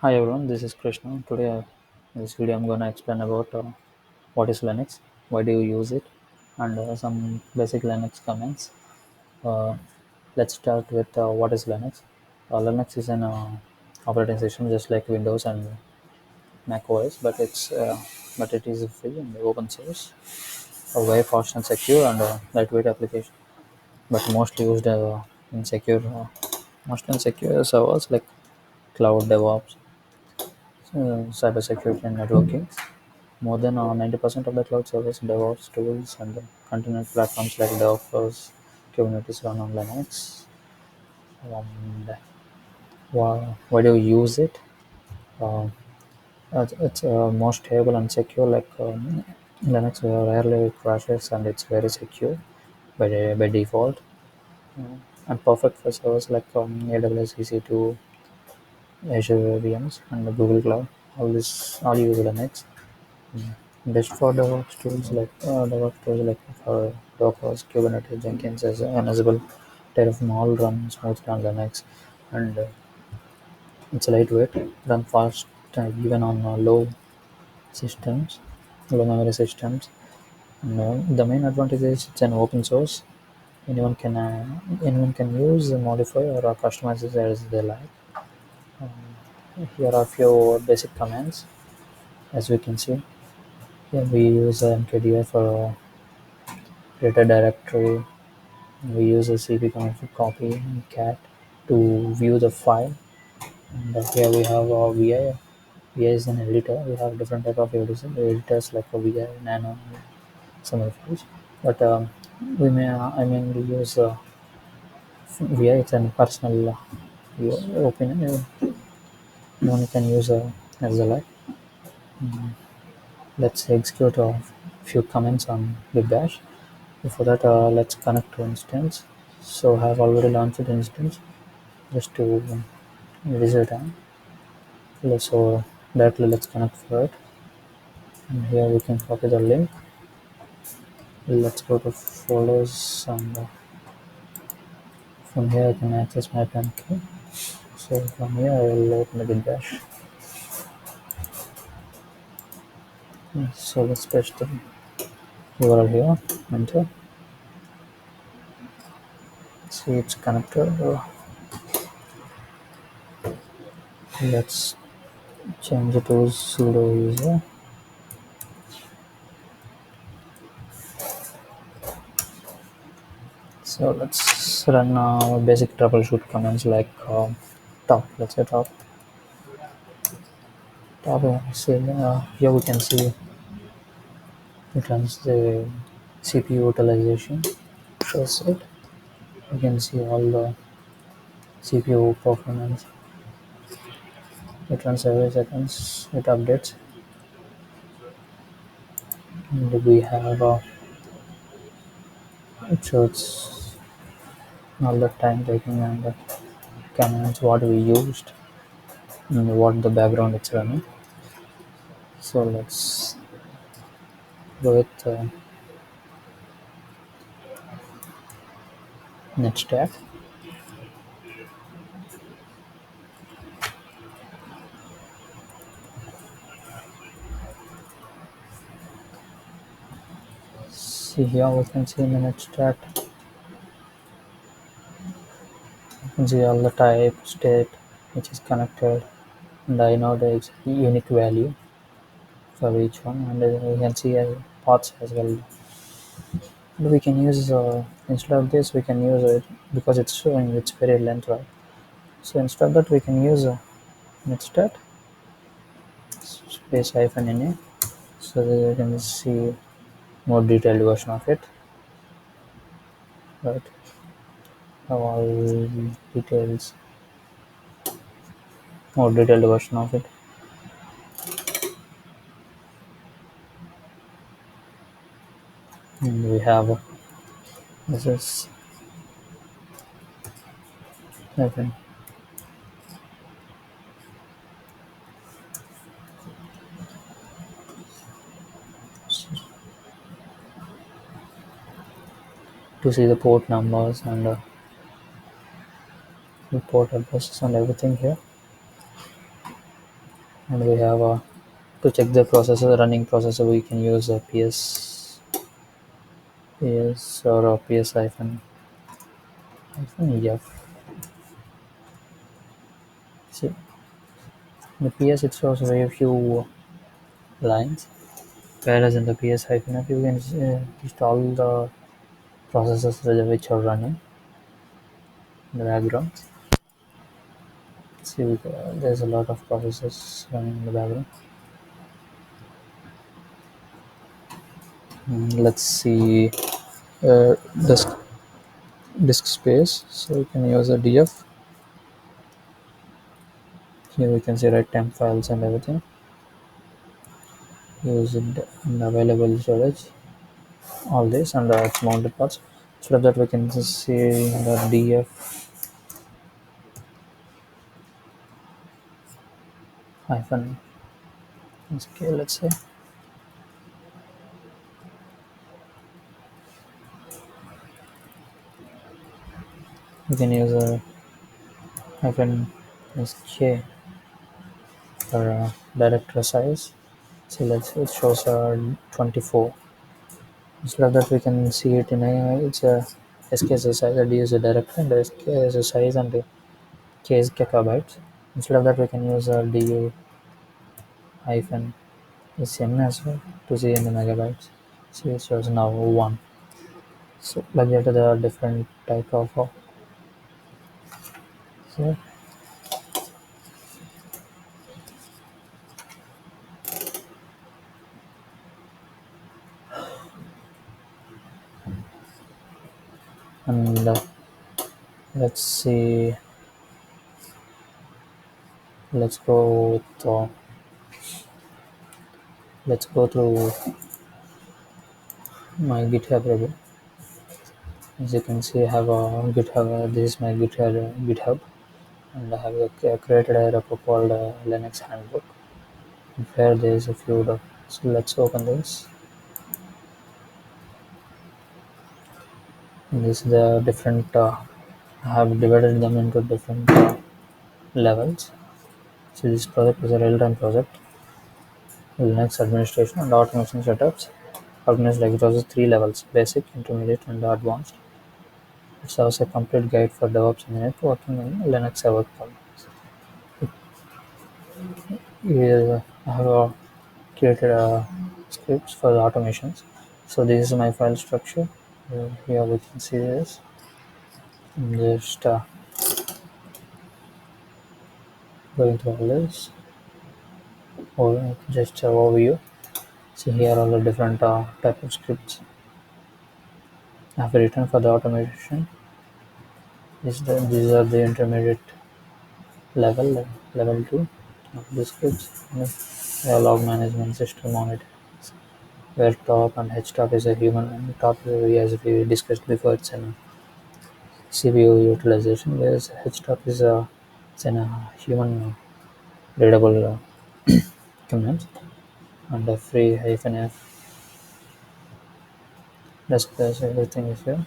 Hi everyone, this is Krishna. Today, in this video, I'm gonna explain about what is Linux, why do you use it, and some basic Linux comments. Uh, let's start with what is Linux. Linux is an operating system just like Windows and Mac OS, but it is free and open source, a very fast and secure and lightweight application, but in secure, mostly in secure servers like cloud DevOps, cybersecurity and networking. More than 90% of the cloud service DevOps tools and container platforms like Docker, Kubernetes run on Linux. And why do you use it? Uh, it's more stable and secure. Linux rarely crashes and it's very secure by default. And perfect for servers like AWS EC2, Azure VMs, and the Google Cloud. All use Linux. Best for DevOps tools like for Docker, Kubernetes, Jenkins as Ansible, Terraform all run smoothly on Linux, and it's lightweight, run fast even on low memory systems. And, the main advantage is it's an open source. Anyone can use, modify, or customize it as they like. Here are a few basic commands, as we can see. Here we use mkdir for create a directory. We use a cp command for copy and cat to view the file. And here we have a vi. Vi is an editor. We have different type of editors like a vi, nano, some of those. But I mainly use vi. It's a personal opinion. No one can use as a like. Let's execute a few comments on the bash. Before that, let's connect to instance. So I have already launched the instance just to visit time. So directly let's connect for it. And here we can copy the link. Let's go to folders and from here I can access my pen key. So from here I will open the git bash. So let's paste the URL here, enter. See it's connected. Let's change it to sudo user. So let's run basic troubleshoot commands like top. Let's say top. Here we can see it runs the CPU utilization. Shows it. You can see all the CPU performance. It runs every seconds. It updates. And we have it shows all the time taking and the commands what we used and what the background it's running. So let's go with next tab. See here we can see in the next tab. You can see all the type, state, which is connected, and I know the unique value for each one, and you can see paths as well. And we can use instead of this, we can use it because it's showing it's very length, right? So instead of that, we can use next step space hyphen na, so that you can see more detailed version of it, right? All details, more detailed version of it. And we have this is hyphen to see the port numbers and the port addresses and everything here. And we have to check the processor, running processor, we can use a PS or a PS hyphen EF. See, in the PS it shows very few lines, whereas in the PS hyphen F you can list all the processes which are running in the background. See, there's a lot of processes running in the background. Let's see, uh, disk disk space. So we can use a DF. Here we can see write temp files and everything. Use it in available storage. All this and its mounted parts. So that we can just see the DF hyphen okay, let's say we can use a hyphen SK for directory size. So let's say it shows 24. Instead of that, we can see it in it's a SK is a size, D is a directory, and SK is a size, and K is gigabytes. Instead of that, we can use a DU hyphen SN as well to see in the megabytes. So it shows now 1. So like that, there are different type of so, and let's see, let's go with let's go through my GitHub repo. As you can see, I have a GitHub. This is my GitHub, and I have created a repo called Linux Handbook, where there is a few. So let's open this. And this is the different. I have divided them into different levels. So this project is a real-time project, Linux administration and automation setups, organized like it was 3 levels: basic, intermediate, and advanced. It serves a complete guide for DevOps engineers working in Linux server projects. Here I have created scripts for the automations. So this is my file structure. Here we can see this. Just going through all this, or just overview. See here all the different type of scripts I have written for the automation. These are the intermediate level 2 of the scripts. Log management system on it, where top and H top is a human, and top as we discussed before, it's an CPU utilization, whereas H top is a it's an human readable command, and a free hyphen F displays everything is here.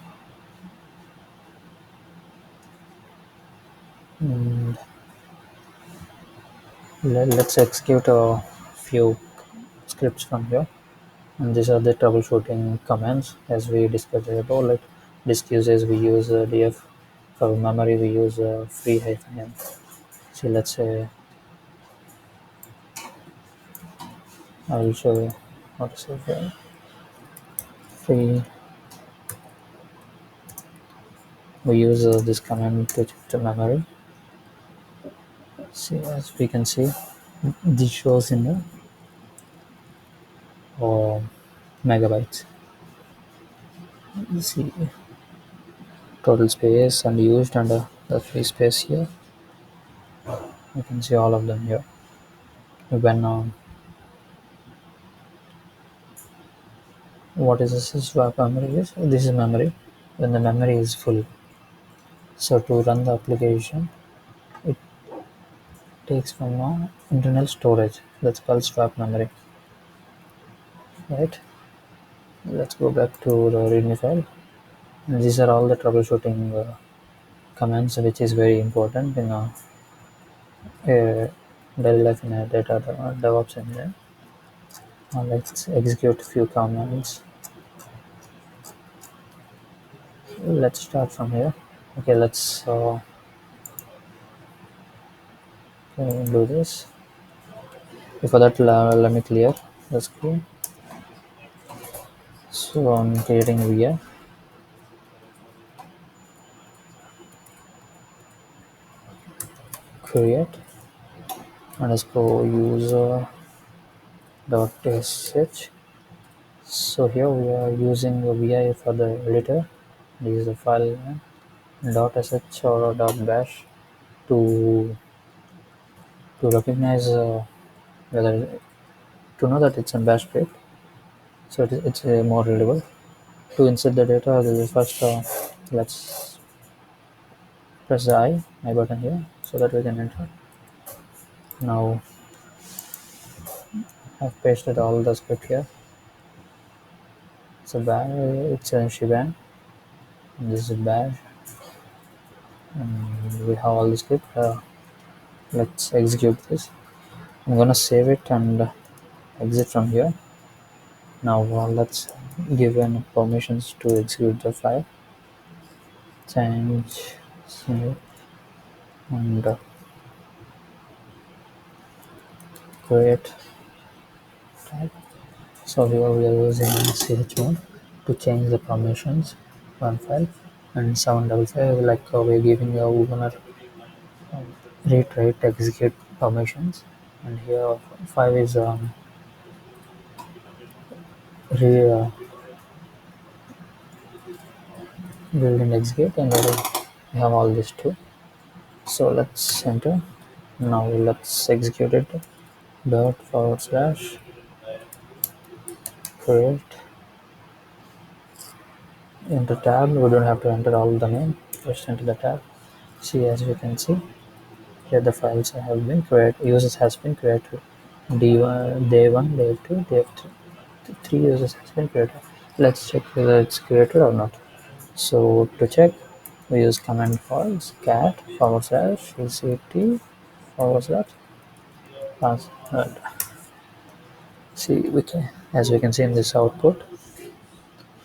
And let's execute a few scripts from here. And these are the troubleshooting commands as we discussed above. Like disk usage, we use df. For memory, we use free hyphen m. So let's say I will show you what to say here. Free. We use this command to check the memory. See, as we can see, this shows in the uh, megabytes. You see total space unused and the free space here. You can see all of them here. When what is this swap memory is? This is memory when the memory is full. So to run the application, it takes from internal storage. That's called swap memory, right? Let's go back to the README file. And these are all the troubleshooting commands, which is very important in daily life in a data DevOps engineer. Let's execute a few commands. Let's start from here. Okay, let's do this. Before that, let me clear the screen. So I'm creating VI, create underscore user dot sh. So here we are using the VI for the editor. This is the file name, dot sh or dot bash to recognize whether to know that it's a bash script. So it's more readable. To insert the data, this is first let's press the I button here so that we can enter. Now I've pasted all the script here. It's a shebang. This is bash, and we have all the script. Let's execute this. I'm gonna save it and exit from here. Now let's give an permissions to execute the file. Change, save, and create type. So here we are using chmod to change the permissions one file, and 755 like we're giving a owner read, write, execute permissions, and here 5 is re, build and execute, and we have all these two. So let's enter. Now let's execute it. Dot forward slash create, enter tab. We don't have to enter all the name, just enter the tab. See, as you can see here, the files have been created. Users has been created. D1, day 1, day 2, day 3. Three users has been created. Let's check whether it's created or not. So to check, we use command files cat forward slash ect forward slash password. See, we can, as we can see in this output,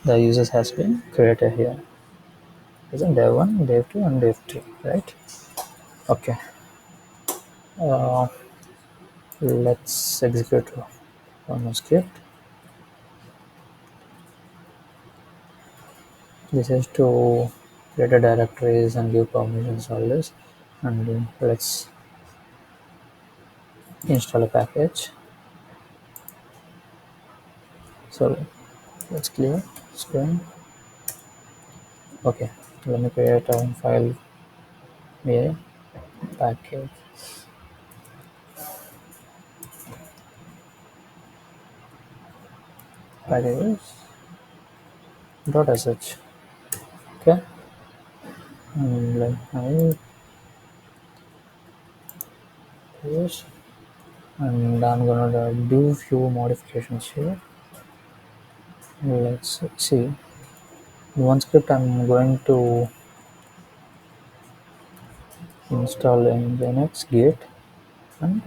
the users has been created here. Isn't day 1, day 2, and day 3, right? Okay. Uh, let's execute one more script. This is to create a directories and give permissions all this, and let's install a package. So let's clear screen. Okay, let me create a file here, package packages dot sh. Okay, and like I this, and I'm gonna do few modifications here. Let's see. One script I'm going to install in Linux Git and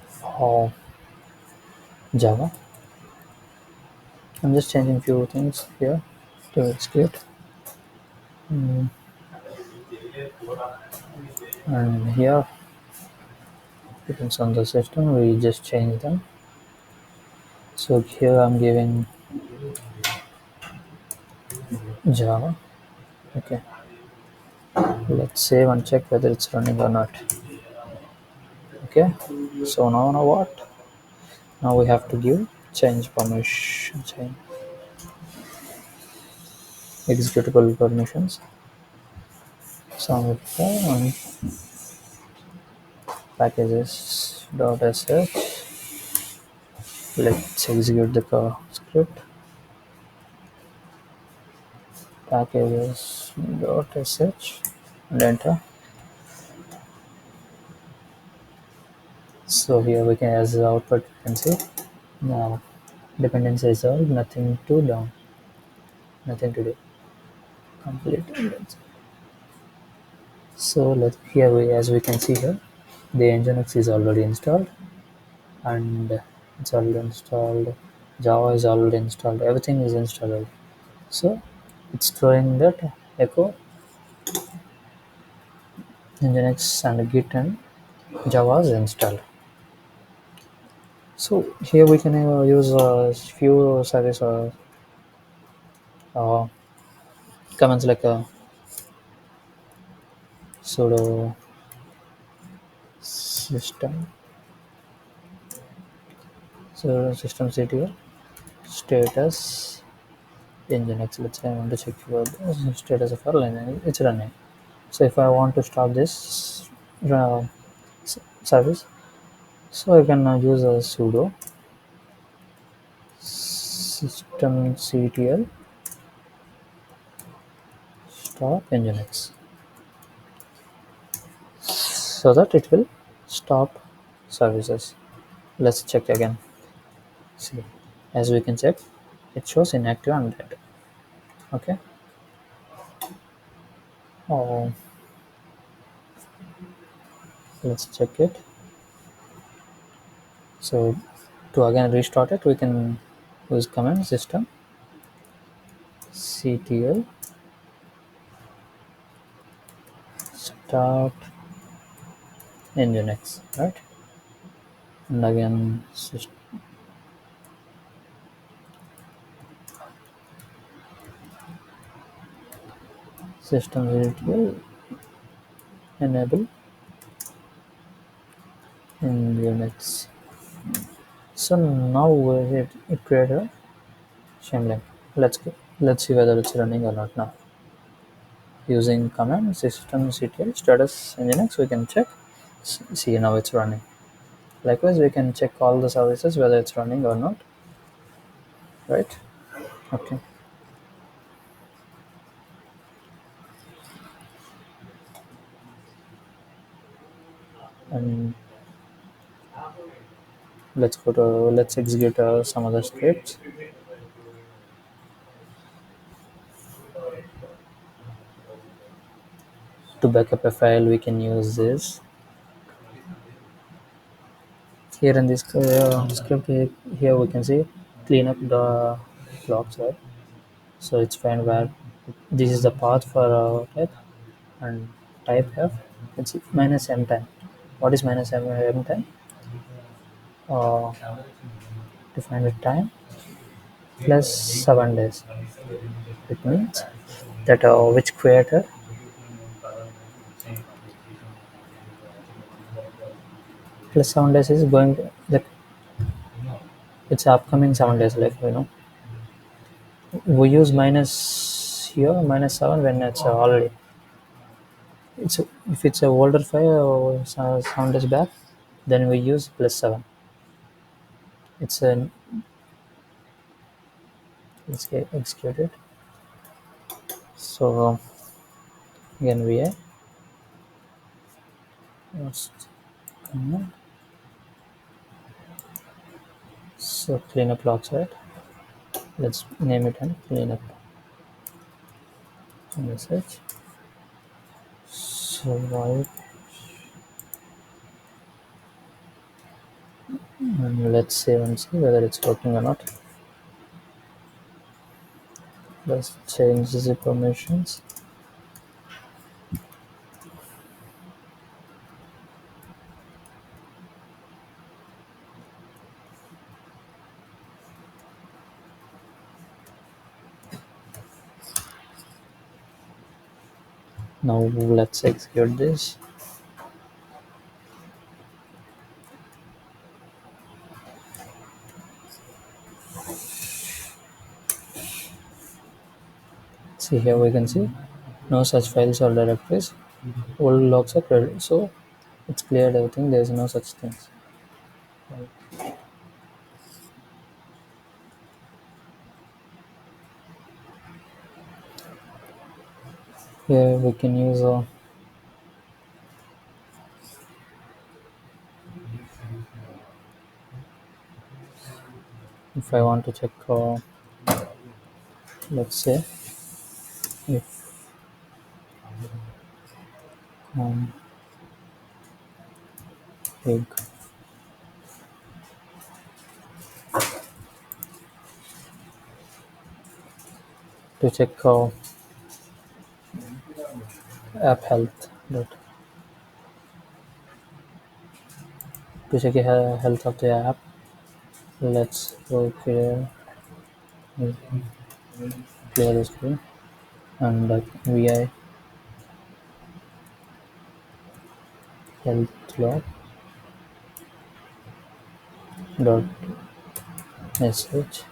for Java. I'm just changing few things here to execute. And here depends on the system, we just change them. So here I'm giving Java. Okay, let's save and check whether it's running or not. Okay, so now what? Now we have to give change permission, change executable permissions. So on packages dot sh. Let's execute the script. Packages dot sh and enter. So here we can, as the output you can see now dependency resolved, nothing to down, nothing to do, complete. So let here we, as we can see here, The Nginx is already installed, and it's already installed. Java is already installed. Everything is installed. So it's throwing that echo Nginx and Git and Java is installed. So here we can use a few service uh, commands like sudo system sudo systemctl status nginx. Let's say I want to check for the status of our line. It's running. So if I want to stop this uh, service, so I can use a sudo systemctl stop nginx so that it will stop services. Let's check again. See, as we can check, it shows inactive and dead. Okay. Oh, let's check it. So to again restart it, we can use command system ctl start nginx, right? And again system ctl enable nginx. So now it created a shemlink. Let's see whether it's running or not now. Using command systemctl status nginx, we can check. See, now it's running. Likewise, we can check all the services whether it's running or not, right? Okay. And let's execute some other scripts to backup a file. We can use this here in this script. Here we can see clean up the blocks, right? So it's fine where this is the path for type, and type f, it's minus m time. What is minus m time? uh, Define with time plus 7 days. It means that which creator plus 7 days is going to, like, it's upcoming 7 days, like, we use minus here minus 7 when it's already, it's if it's a older file or 7 days back, then we use plus 7. It's a, let's get executed. So again we are so clean up logs, right? Let's name it and clean up message. So and let's save and see whether it's working or not. Let's change the permissions. Now let's execute this. See, here we can see no such files or directories. Old logs are cleared, so it's cleared everything. There is no such things. Here we can use if I want to check, let's say if um, Egg. To check app health. To check the health of the app, let's go clear the screen and vi health log dot sh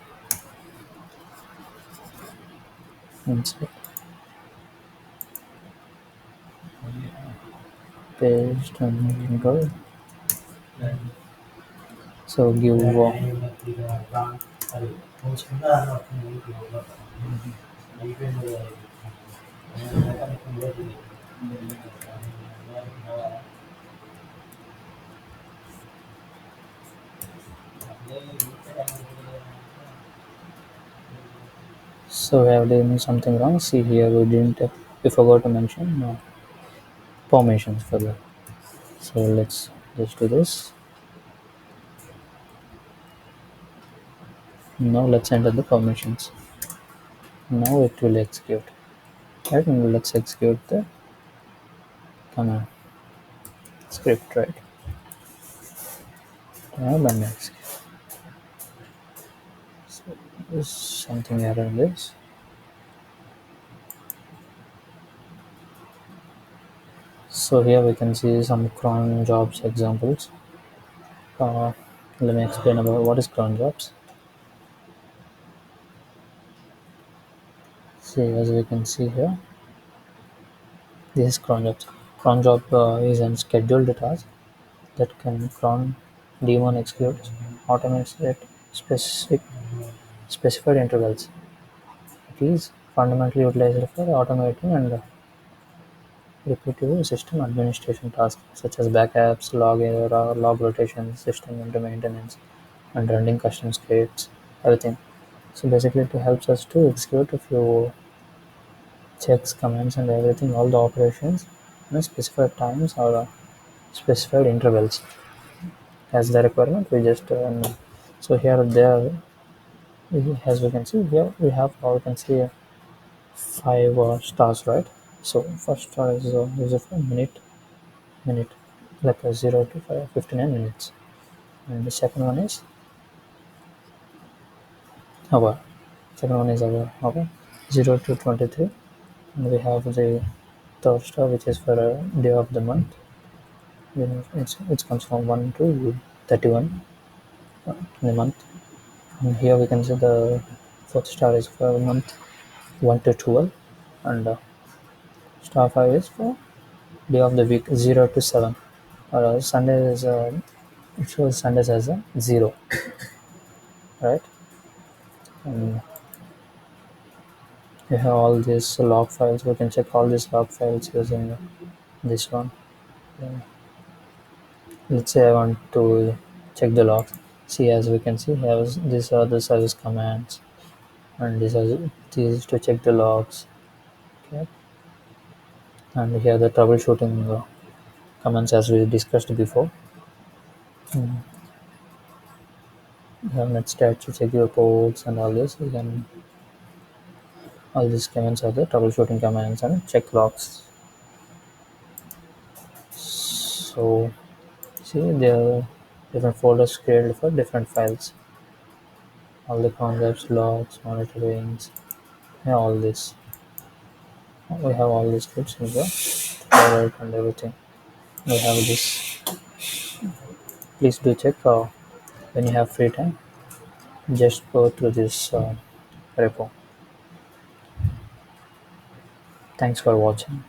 insert paste and go. So give so we have done something wrong. See here we forgot to mention permissions for that. So let's just do this. Now let's enter the permissions. Now it will execute. Right, and let's execute the command script, right? And execute. So there's something error in this. So here we can see some cron jobs examples. Uh, Let me explain about what is cron jobs. See, as we can see here, this is cron jobs. Cron job is a scheduled task that can cron daemon execute automates at specific specified intervals. It is fundamentally utilized for automating and repetitive system administration tasks such as backups, log rotation, system into maintenance, and running custom scripts, everything. So basically, it helps us to execute a few checks, commands, and everything, all the operations in a specified times or specified intervals. As the requirement, we just so here there, as we can see here, we have we can see five stars, right? So first star is for minute like 0 to 59 minutes, and the second one is hour. Second one is hour 0 to 23, and we have the third star which is for a day of the month. It comes from 1 to 31 in the month, and here we can see the fourth star is for month 1 to 12, and star 5 is for day of the week 0 to 7. Sunday is it shows Sundays as a 0, right? And we have all these log files. We can check all these log files using this one. Yeah. Let's say I want to check the logs. See, as we can see, here these are the service commands, and these to check the logs. Okay, and here the troubleshooting commands as we discussed before. Mm. Let's start to check your ports and all this. We can all these commands are the troubleshooting commands and check logs. So see, there are different folders created for different files. All the concepts, logs, monitorings, yeah, all this. We have all these scripts in the forward and everything. We have this. Please do check when you have free time. Just go through this repo. Thanks for watching.